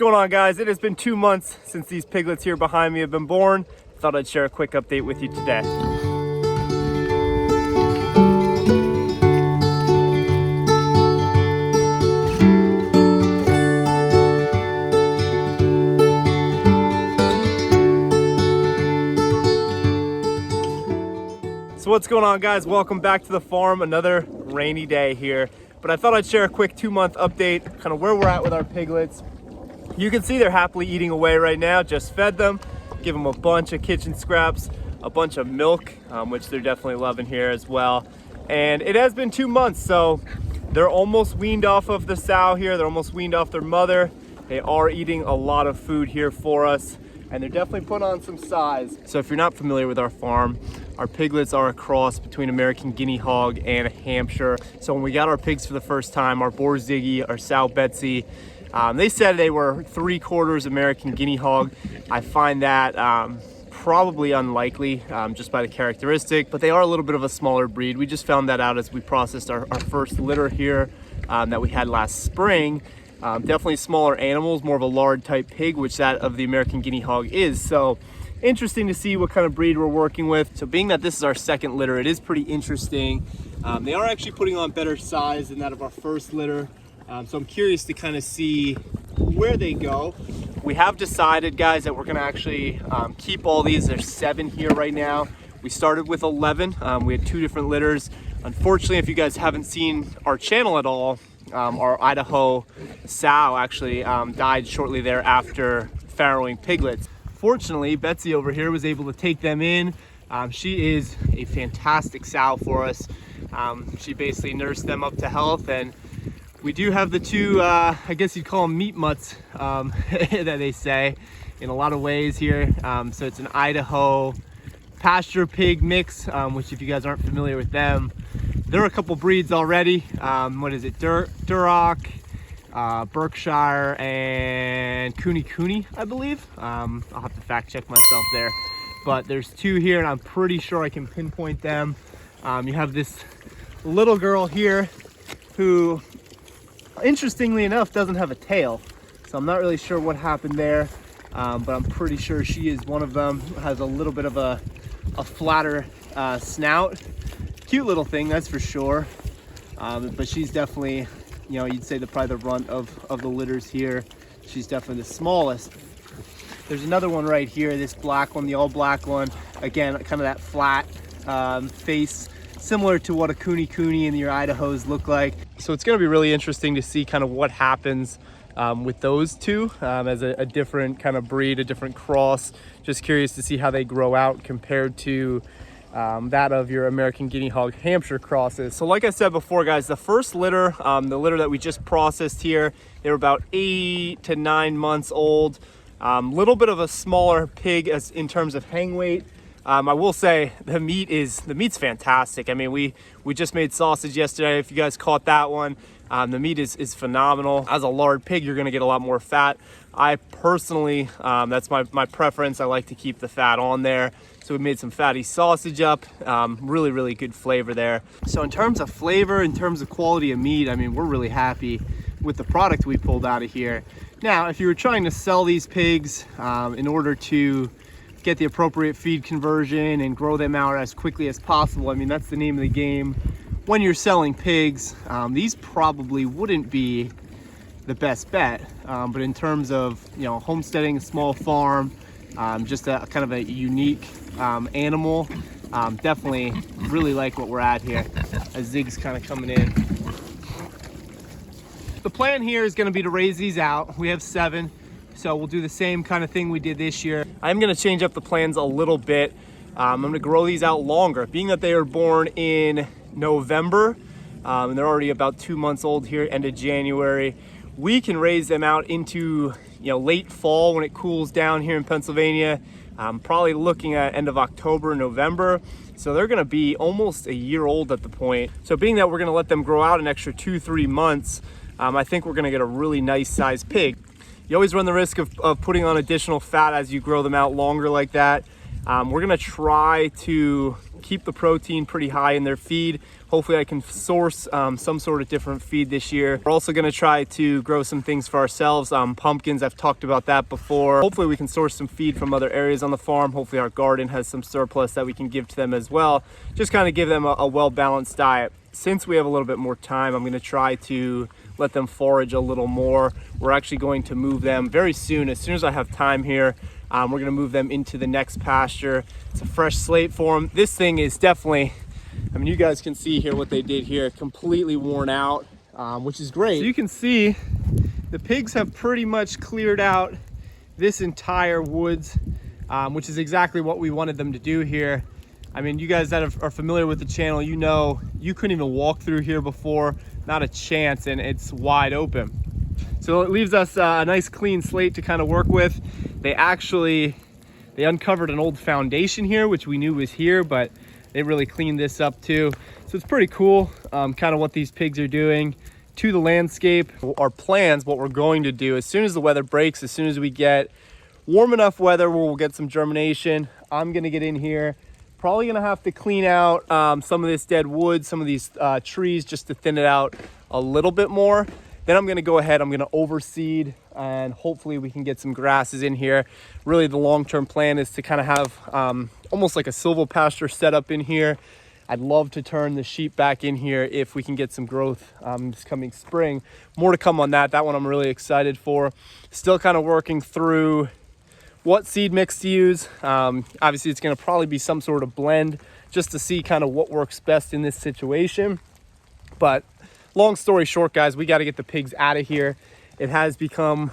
going on, guys? It has been 2 months since these piglets here behind me have been born. Thought I'd share a quick update with you today. So what's going on, guys? Welcome back to the farm. Another rainy day here, but I thought I'd share a quick 2-month update, kind of where we're at with our piglets. You can see they're happily eating away right now. Just fed them, give them a bunch of kitchen scraps, a bunch of milk, which they're definitely loving here as well. And it has been 2 months, so they're almost weaned off of the sow here. They're almost weaned off their mother. They are eating a lot of food here for us, and they're definitely putting on some size. So if you're not familiar with our farm, our piglets are a cross between American Guinea Hog and a Hampshire. So when we got our pigs for the first time, our boar Ziggy, our sow Betsy, they said they were 3/4 American Guinea Hog. I find that probably unlikely, just by the characteristic, but they are a little bit of a smaller breed. We just found that out as we processed our first litter here that we had last spring. Definitely smaller animals, more of a lard type pig, which that of the American Guinea Hog is. So interesting to see what kind of breed we're working with. So being that this is our second litter, it is pretty interesting. They are actually putting on better size than that of our first litter. So I'm curious to kind of see where they go. We have decided, guys, that we're gonna actually keep all these. There's 7 here right now. We started with 11. We had 2 different litters. Unfortunately, if you guys haven't seen our channel at all, our Idaho sow actually died shortly thereafter farrowing piglets. Fortunately, Betsy over here was able to take them in. She is a fantastic sow for us. She basically nursed them up to health, and we do have the 2, I guess you'd call them meat mutts, that they say in a lot of ways here. So it's an Idaho pasture pig mix, which if you guys aren't familiar with them, there are a couple breeds already. What is it? Duroc, Berkshire, and Cooney, I believe. I'll have to fact check myself there. But there's 2 here, and I'm pretty sure I can pinpoint them. You have this little girl here who, interestingly enough, doesn't have a tail. So I'm not really sure what happened there, but I'm pretty sure she is one of them. Has a little bit of a flatter snout. Cute little thing, that's for sure. But she's definitely, you know, you'd say probably the runt of the litters here. She's definitely the smallest. There's another one right here, this black one, the all black one. Again, kind of that flat face, similar to what a Cooney and your Idahos look like. So it's gonna be really interesting to see kind of what happens with those 2 as a different kind of breed, a different cross. Just curious to see how they grow out compared to that of your American Guinea Hog Hampshire crosses. So like I said before, guys, the first litter, the litter that we just processed here, they were about 8 to 9 months old. Little bit of a smaller pig as in terms of hang weight. I will say the meat's fantastic. I mean, we just made sausage yesterday. If you guys caught that one, the meat is phenomenal. As a lard pig, you're gonna get a lot more fat. I personally, that's my preference. I like to keep the fat on there. So we made some fatty sausage up. Really, really good flavor there. So in terms of flavor, in terms of quality of meat, I mean, we're really happy with the product we pulled out of here. Now, if you were trying to sell these pigs in order to get the appropriate feed conversion and grow them out as quickly as possible, I mean, that's the name of the game. When you're selling pigs, these probably wouldn't be the best bet. But in terms of, you know, homesteading a small farm, just a kind of a unique animal, definitely really like what we're at here as Zig's kind of coming in. The plan here is going to be to raise these out. We have 7, so we'll do the same kind of thing we did this year. I'm going to change up the plans a little bit. I'm going to grow these out longer, being that they were born in November, and they're already about 2 months old here, end of January. We can raise them out into, you know, late fall when it cools down here in Pennsylvania. Probably looking at end of October, November. So they're gonna be almost a year old at the point. So being that we're gonna let them grow out an extra 2-3 months, I think we're gonna get a really nice sized pig. You always run the risk of putting on additional fat as you grow them out longer like that. We're gonna try to keep the protein pretty high in their feed. Hopefully I can source some sort of different feed this year. We're also gonna try to grow some things for ourselves. Pumpkins, I've talked about that before. Hopefully we can source some feed from other areas on the farm. Hopefully our garden has some surplus that we can give to them as well. Just kind of give them a well-balanced diet. Since we have a little bit more time, I'm gonna try to let them forage a little more. We're actually going to move them very soon. As soon as I have time here, we're gonna move them into the next pasture. It's a fresh slate for them. This thing is definitely, I mean, you guys can see here what they did here, completely worn out, which is great. So you can see the pigs have pretty much cleared out this entire woods, which is exactly what we wanted them to do here. I mean, you guys that are familiar with the channel, you know, you couldn't even walk through here before, not a chance, and it's wide open. So it leaves us a nice clean slate to kind of work with. They uncovered an old foundation here, which we knew was here, but they really cleaned this up too. So it's pretty cool, kind of what these pigs are doing to the landscape. Our plans, what we're going to do, as soon as the weather breaks, as soon as we get warm enough weather where we'll get some germination, I'm gonna get in here. Probably gonna have to clean out some of this dead wood, some of these trees, just to thin it out a little bit more. Then I'm gonna go ahead, I'm gonna overseed, and hopefully we can get some grasses in here. Really the long-term plan is to kind of have almost like a silvopasture set up in here. I'd love to turn the sheep back in here if we can get some growth this coming spring. More to come on that. That one I'm really excited for. Still kind of working through what seed mix to use. Obviously it's gonna probably be some sort of blend just to see kind of what works best in this situation. But long story short, guys, we got to get the pigs out of here. It has become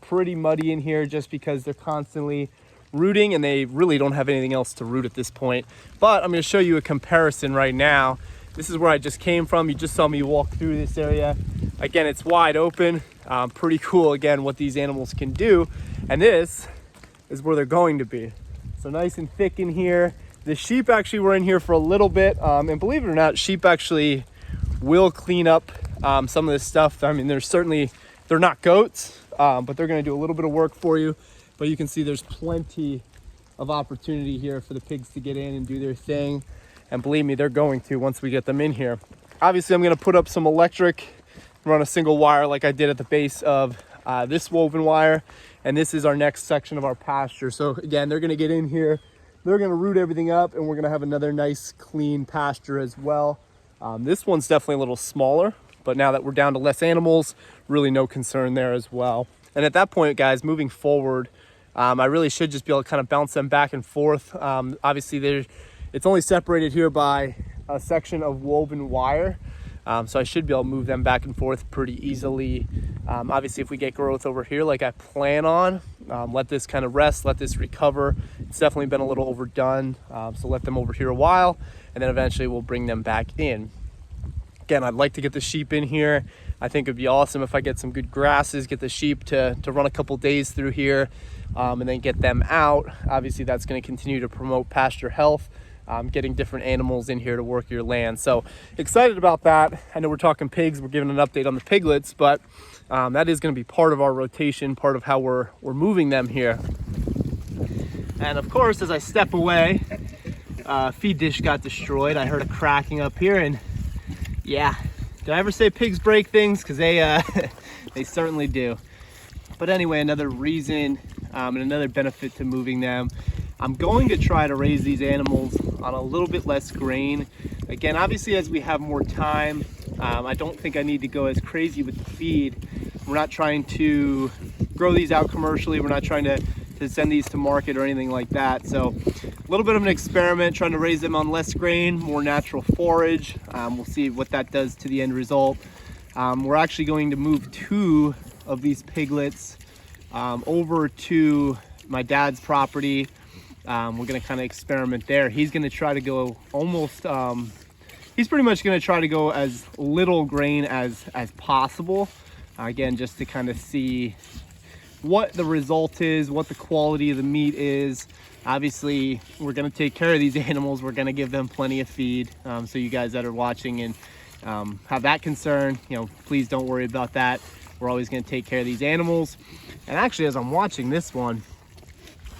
pretty muddy in here just because they're constantly rooting and they really don't have anything else to root at this point. But I'm going to show you a comparison right now. This is where I just came from. You just saw me walk through this area. Again, it's wide open. Pretty cool, again, what these animals can do. And this is where they're going to be. So nice and thick in here. The sheep actually were in here for a little bit. And believe it or not, sheep actually will clean up some of this stuff. I mean, they're not goats, but they're gonna do a little bit of work for you. But you can see there's plenty of opportunity here for the pigs to get in and do their thing. And believe me, they're going to once we get them in here. Obviously, I'm gonna put up some electric, run a single wire like I did at the base of this woven wire. And this is our next section of our pasture. So again, they're gonna get in here, they're gonna root everything up, and we're gonna have another nice clean pasture as well. This one's definitely a little smaller, but now that we're down to less animals, really no concern there as well. And at that point, guys, moving forward, I really should just be able to kind of bounce them back and forth. Obviously, it's only separated here by a section of woven wire, so I should be able to move them back and forth pretty easily. Obviously, if we get growth over here like I plan on, let this kind of rest, let this recover. It's definitely been a little overdone, so let them over here a while, and then eventually we'll bring them back in. Again, I'd like to get the sheep in here. I think it'd be awesome if I get some good grasses, get the sheep to run a couple days through here, and then get them out. Obviously, that's going to continue to promote pasture health, getting different animals in here to work your land. So excited about that. I know we're talking pigs, we're giving an update on the piglets, but that is going to be part of our rotation, part of how we're moving them here. And of course, as I step away, feed dish got destroyed. I heard a cracking up here, and yeah, did I ever say pigs break things? Because they they certainly do. But anyway, another reason and another benefit to moving them. I'm going to try to raise these animals on a little bit less grain. Again, obviously, as we have more time, I don't think I need to go as crazy with the feed. We're not trying to grow these out commercially. We're not trying to send these to market or anything like that. So a little bit of an experiment, trying to raise them on less grain, more natural forage. We'll see what that does to the end result. We're actually going to move 2 of these piglets over to my dad's property. We're gonna kind of experiment there. He's gonna try to go almost, he's pretty much gonna try to go as little grain as possible. Again, just to kind of see what the result is, what the quality of the meat is. Obviously, we're gonna take care of these animals. We're gonna give them plenty of feed. So you guys that are watching and have that concern, you know, please don't worry about that. We're always gonna take care of these animals. And actually, as I'm watching this one,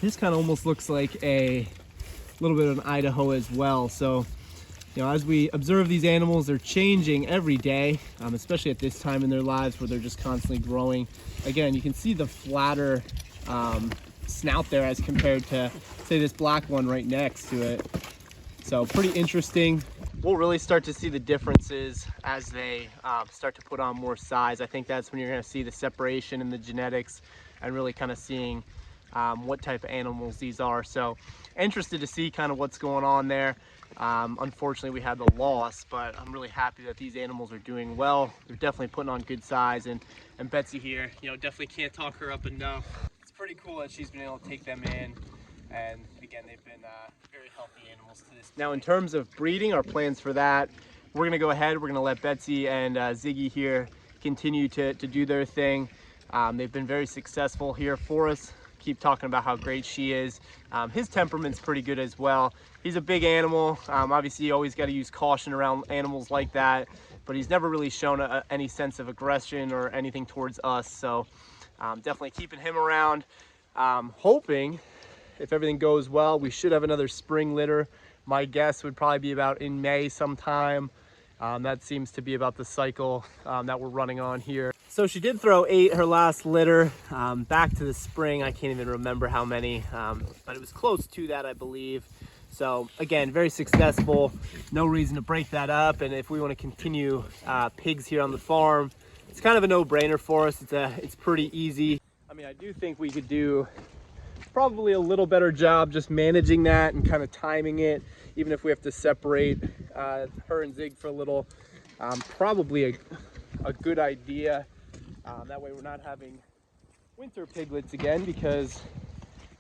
This kind of almost looks like a little bit of an Idaho as well. So, you know, as we observe these animals, they're changing every day, especially at this time in their lives where they're just constantly growing. Again, you can see the flatter snout there as compared to, say, this black one right next to it. So pretty interesting. We'll really start to see the differences as they start to put on more size. I think that's when you're going to see the separation in the genetics and really kind of seeing what type of animals these are. So interested to see kind of what's going on there. Unfortunately, we had the loss, but I'm really happy that these animals are doing well. They're definitely putting on good size, and Betsy here, you know, definitely can't talk her up enough. It's pretty cool that she's been able to take them in, and again, they've been very healthy animals to this. Now, in terms of breeding, our plans for that, we're gonna go ahead, we're gonna let Betsy and Ziggy here continue to do their thing. They've been very successful here for us. Keep talking about how great she is. His temperament's pretty good as well. He's a big animal. Obviously, you always got to use caution around animals like that, but he's never really shown any sense of aggression or anything towards us. So definitely keeping him around. Hoping, if everything goes well, we should have another spring litter. My guess would probably be about in May sometime. That seems to be about the cycle that we're running on here. So she did throw 8 her last litter back to the spring. I can't even remember how many, but it was close to that, I believe. So again, very successful. No reason to break that up. And if we want to continue pigs here on the farm, it's kind of a no-brainer for us. It's pretty easy. I mean, I do think we could do probably a little better job just managing that and kind of timing it, even if we have to separate her and Zig for a little. Probably a good idea. That way we're not having winter piglets again, because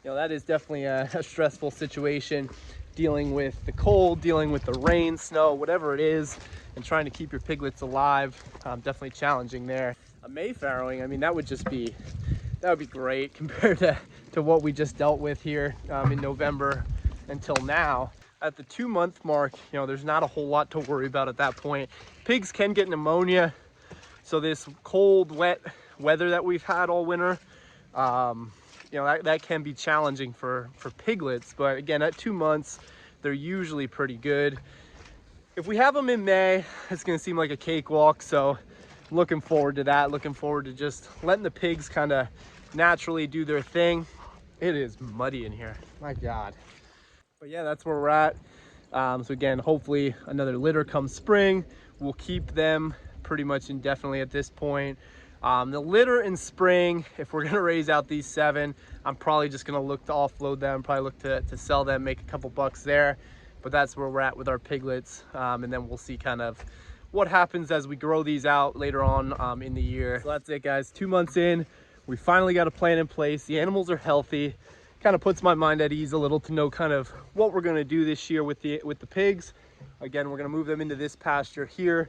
you know that is definitely a stressful situation, dealing with the cold, dealing with the rain, snow, whatever it is, and trying to keep your piglets alive. Definitely challenging there. A May farrowing, I mean, that would be great compared to what we just dealt with here in November until now. At the 2-month mark, you know, there's not a whole lot to worry about at that point. Pigs can get pneumonia, so this cold, wet weather that we've had all winter, you know, that can be challenging for piglets. But again, at 2 months, they're usually pretty good. If we have them in May, it's gonna seem like a cakewalk. So looking forward to that, looking forward to just letting the pigs kind of naturally do their thing. It is muddy in here, my God. But yeah, that's where we're at. So again, hopefully another litter comes spring. We'll keep them pretty much indefinitely at this point. The litter in spring, if we're gonna raise out these 7, I'm probably just gonna look to offload them, probably look to sell them, make a couple bucks there. But that's where we're at with our piglets. And then we'll see kind of what happens as we grow these out later on in the year. So that's it, guys. 2 months in, we finally got a plan in place. The animals are healthy. Kind of puts my mind at ease a little to know kind of what we're gonna do this year with the pigs. Again, we're gonna move them into this pasture here.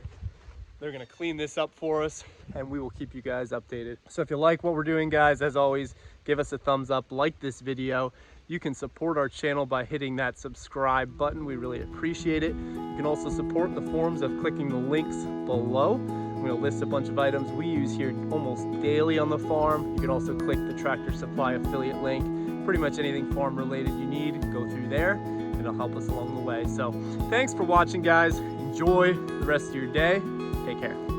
They're gonna clean this up for us, and we will keep you guys updated. So if you like what we're doing, guys, as always, give us a thumbs up, like this video. You can support our channel by hitting that subscribe button. We really appreciate it. You can also support the forms of clicking the links below. I'm gonna list a bunch of items we use here almost daily on the farm. You can also click the Tractor Supply affiliate link. Pretty much anything farm related you need, go through there. It'll help us along the way. So thanks for watching, guys. Enjoy the rest of your day. Take care.